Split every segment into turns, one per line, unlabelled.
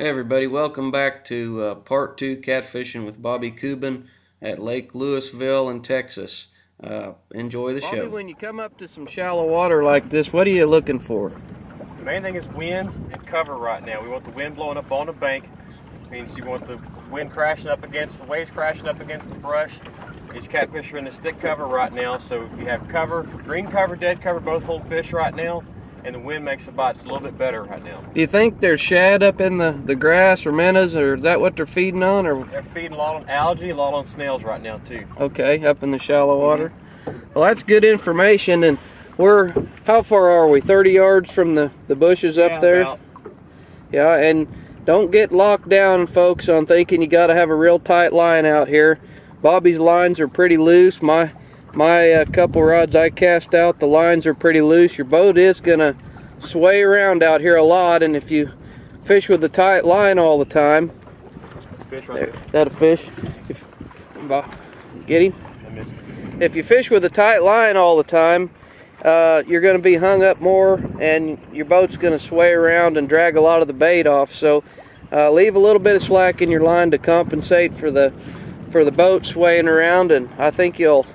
Hey everybody, welcome back to part 2 catfishing with Bobby Kubin at Lake Lewisville in Texas. Enjoy the show.
Bobby, when you come up to some shallow water like this, what are you looking for?
The main thing is wind and cover right now. We want the wind blowing up on the bank. Means you want the wind crashing up against, the waves crashing up against the brush. These catfish are in the stick cover right now, so if you have cover, green cover, dead cover, both hold fish right now. And the wind makes the bites a little bit better right now.
Do you think there's shad up in the grass or minnows, or is that what they're feeding on? Or
they're feeding a lot on algae, a lot on snails right now too.
Okay, up in the shallow water. Well, that's good information. And we're, how far are we? 30 yards from the bushes up there?
About.
Yeah, and don't get locked down, folks, on thinking you got to have a real tight line out here. Bobby's lines are pretty loose. My couple rods I cast out, the lines are pretty loose. Your boat is gonna sway around out here a lot, and if you fish with a tight line all the time,
Fish right there.
That a fish? Get him?
I missed him.
If you fish with a tight line all the time, you're gonna be hung up more, and your boat's gonna sway around and drag a lot of the bait off. So leave a little bit of slack in your line to compensate for the boat swaying around, and I think you'll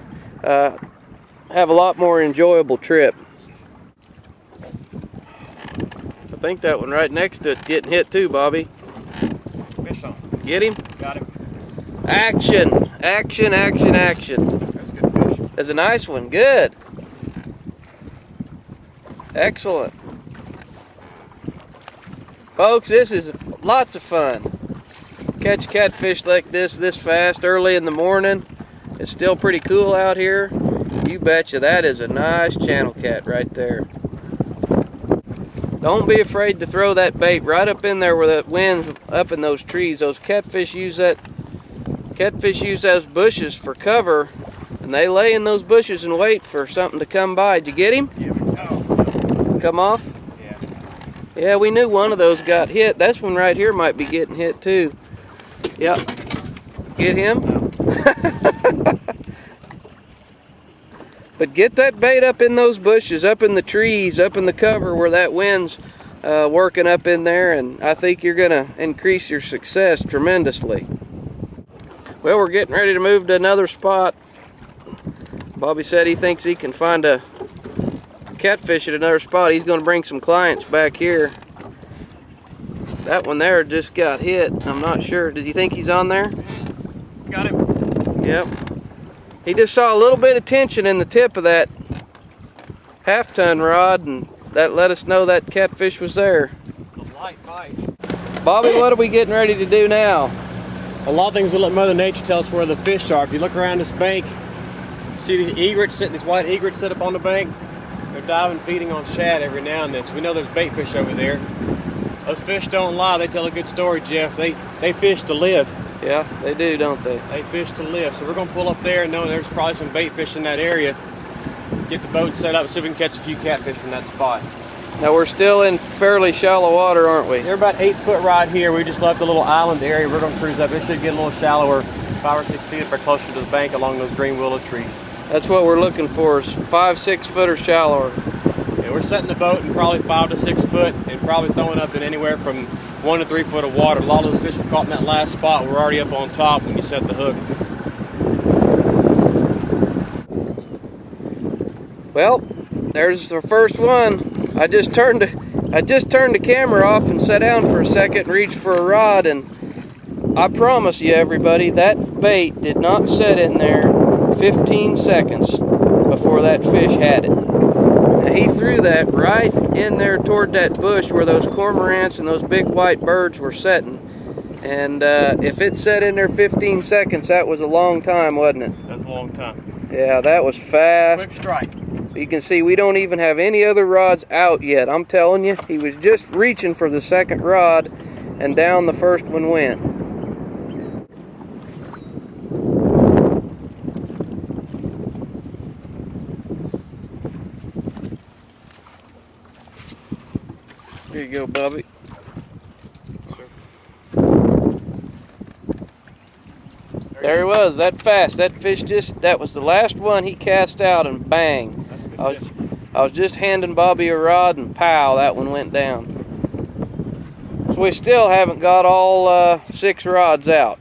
have a lot more enjoyable trip. I think that one right next to it's getting hit too, Bobby.
Fish on.
Get him?
Got him.
Action! Action, action, action.
That's a good fish.
That's a nice one. Good. Excellent. Folks, this is lots of fun. Catch catfish like this fast early in the morning. It's still pretty cool out here. You betcha, that is a nice channel cat right there. Don't be afraid to throw that bait right up in there where the wind's up in those trees. Those catfish use those bushes for cover, and they lay in those bushes and wait for something to come by. Did you get him?
Yeah. Oh.
Come off?
Yeah.
Yeah, we knew one of those got hit. This one right here might be getting hit too. Yep. Get him? But get that bait up in those bushes, up in the trees, up in the cover where that wind's working up in there, and I think you're gonna increase your success tremendously. Well, we're getting ready to move to another spot. Bobby said he thinks he can find a catfish at another spot. He's gonna bring some clients back here. That one there just got hit. I'm not sure. Does he think he's on there?
Got him.
Yep. He just saw a little bit of tension in the tip of that half-ton rod, and that let us know that catfish was there.
A light bite.
Bobby, what are we getting ready to do now?
A lot of things will let Mother Nature tell us where the fish are. If you look around this bank, see these egrets sitting, these white egrets sit up on the bank. They're diving, feeding on shad every now and then. So we know there's bait fish over there. Those fish don't lie. They tell a good story, Jeff. They fish to live.
Yeah, they do, don't they?
They fish to live. So we're gonna pull up there and know there's probably some bait fish in that area. Get the boat set up, see if we can catch a few catfish from that spot.
Now we're still in fairly shallow water, aren't we?
They're about 8 foot right here. We just left a little island area. We're gonna cruise up. It should get a little shallower, 5 or 6 feet if we're closer to the bank along those green willow trees.
That's what we're looking for, is 5, 6 foot or shallower.
Yeah, we're setting the boat in probably 5 to 6 foot and probably throwing up in anywhere from 1 to 3 foot of water. A lot of those fish we caught in that last spot were already up on top when you set the hook.
Well, there's the first one. I just turned the camera off and sat down for a second and reached for a rod, and I promise you, everybody, that bait did not sit in there 15 seconds before that fish had it. Now, he threw that right in there toward that bush where those cormorants and those big white birds were sitting. And if it sat in there 15 seconds, that was a long time, wasn't it?
That's a long time.
Yeah, that was fast.
Quick strike.
You can see we don't even have any other rods out yet. I'm telling you, he was just reaching for the second rod, and down the first one went. There you go, Bobby. There he was, that fast. That fish that was the last one he cast out, and bang. I was just handing Bobby a rod, and pow, that one went down. So we still haven't got all 6 rods out.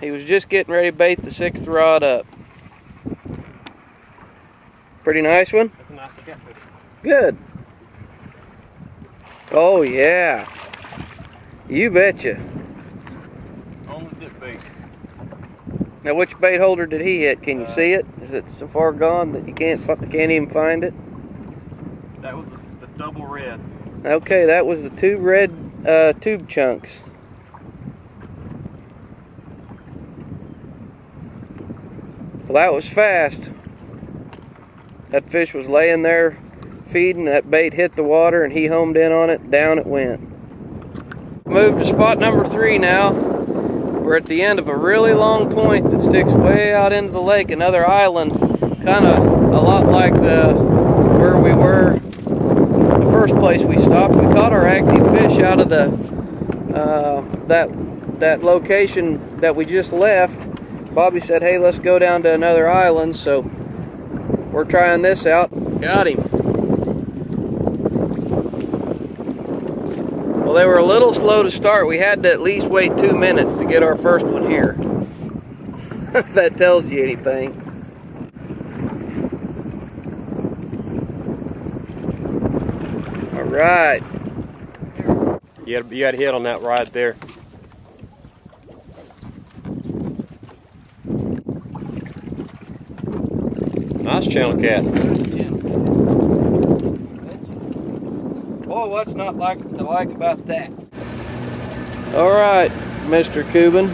He was just getting ready to bait the 6th rod up. Pretty nice one?
That's a nice catfish.
Good. Oh yeah. You betcha.
On the dip bait.
Now which bait holder did he hit? Can you see it? Is it so far gone that you can't even find it?
That was the double red.
Okay, that was the 2 red tube chunks. Well, that was fast. That fish was laying there feeding, that bait hit the water and he homed in on it, down it went. Moved to spot number 3 now. We're at the end of a really long point that sticks way out into the lake, another island, kind of a lot like where we were the first place we stopped. We caught our active fish out of the that location that we just left. Bobby said, hey, let's go down to another island, so we're trying this out. Got him. Well, they were a little slow to start. We had to at least wait 2 minutes to get our first one here. If that tells you anything. All right.
You got a hit on that rod there. Nice channel cat.
Boy, what's not to like about that? All right, Mr. Kubin,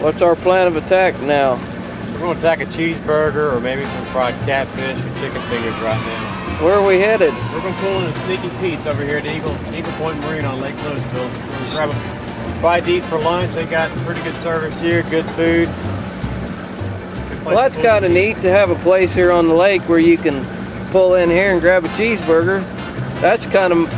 what's our plan of attack now?
We're going to attack a cheeseburger or maybe some fried catfish or chicken fingers right now.
Where are we headed?
We're going to pull into Sneaky Pete's over here at Eagle Point Marine on Lake Louisville. Grab a bite to eat for lunch. They got pretty good service here, good food.
Well, that's kind of neat to have a place here on the lake where you can pull in here and grab a cheeseburger. That's kind of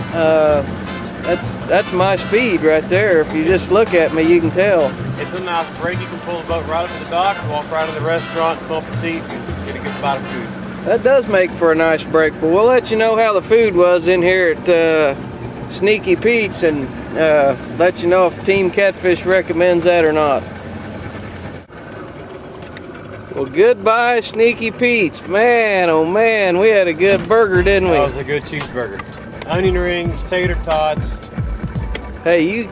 that's my speed right there. If you just look at me, you can tell.
It's a nice break. You can pull the boat right up to the dock, walk right to the restaurant, pull up a seat, and get a good bite of food.
That does make for a nice break, but we'll let you know how the food was in here at Sneaky Pete's and let you know if Team Catfish recommends that or not. Well, goodbye, Sneaky Pete's. Man, oh man, we had a good burger, didn't we?
That was a good cheeseburger. Onion rings, tater tots.
Hey,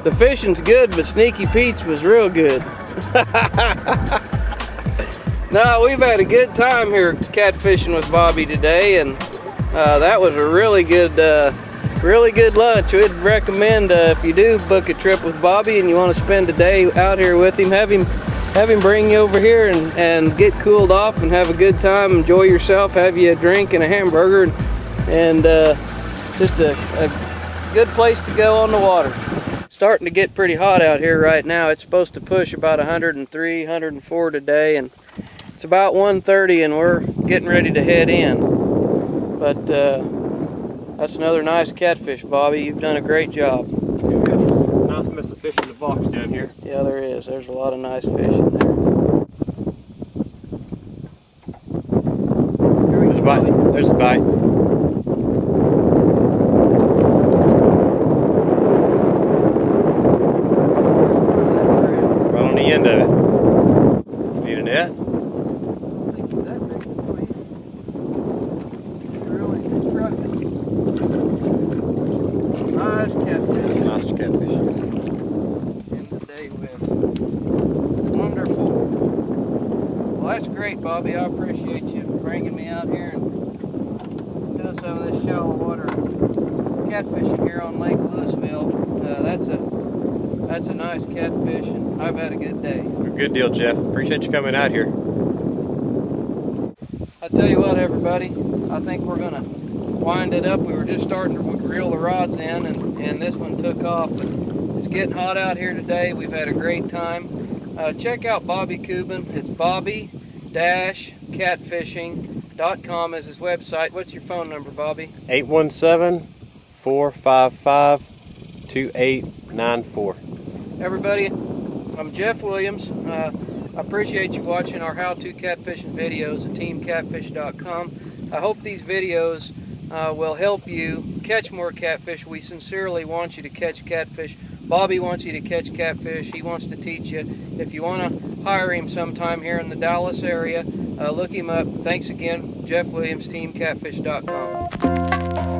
the fishing's good, but Sneaky Pete's was real good. No, we've had a good time here catfishing with Bobby today, and that was a really good lunch. We'd recommend if you do book a trip with Bobby and you want to spend a day out here with him, have him bring you over here and get cooled off and have a good time, enjoy yourself, have you a drink and a hamburger, and just a good place to go on the water. It's starting to get pretty hot out here right now. It's supposed to push about 103, 104 today, and it's about 1:30 and we're getting ready to head in. But that's another nice catfish, Bobby. You've done a great job.
Nice mess of fish in the box down here.
Yeah, there is. There's a lot of nice fish in there.
There's a bite. There's a bite. Right on the end of it. Need a net?
Nice catfish.
Nice catfish.
End the day with. Wonderful. Well, that's great, Bobby. I appreciate you bringing me out here and doing some of this shallow water catfishing here on Lake Louisville. That's a nice catfish, and I've had a good day.
Good deal, Jeff. Appreciate you coming out here.
I tell you what, everybody, I think we're gonna wind it up. We were just starting to reel the rods in, and this one took off, but it's getting hot out here today. We've had a great time. Check out Bobby Kubin. It's Bobby-Catfishing.com is his website. What's your phone number, Bobby?
817-455-2894.
Everybody, I'm Jeff Williams. I appreciate you watching our how-to catfishing videos at teamcatfish.com. I hope these videos will help you catch more catfish. We sincerely want you to catch catfish. Bobby wants you to catch catfish. He wants to teach you. If you want to hire him sometime here in the Dallas area, look him up. Thanks again, Jeff Williams, TeamCatfish.com.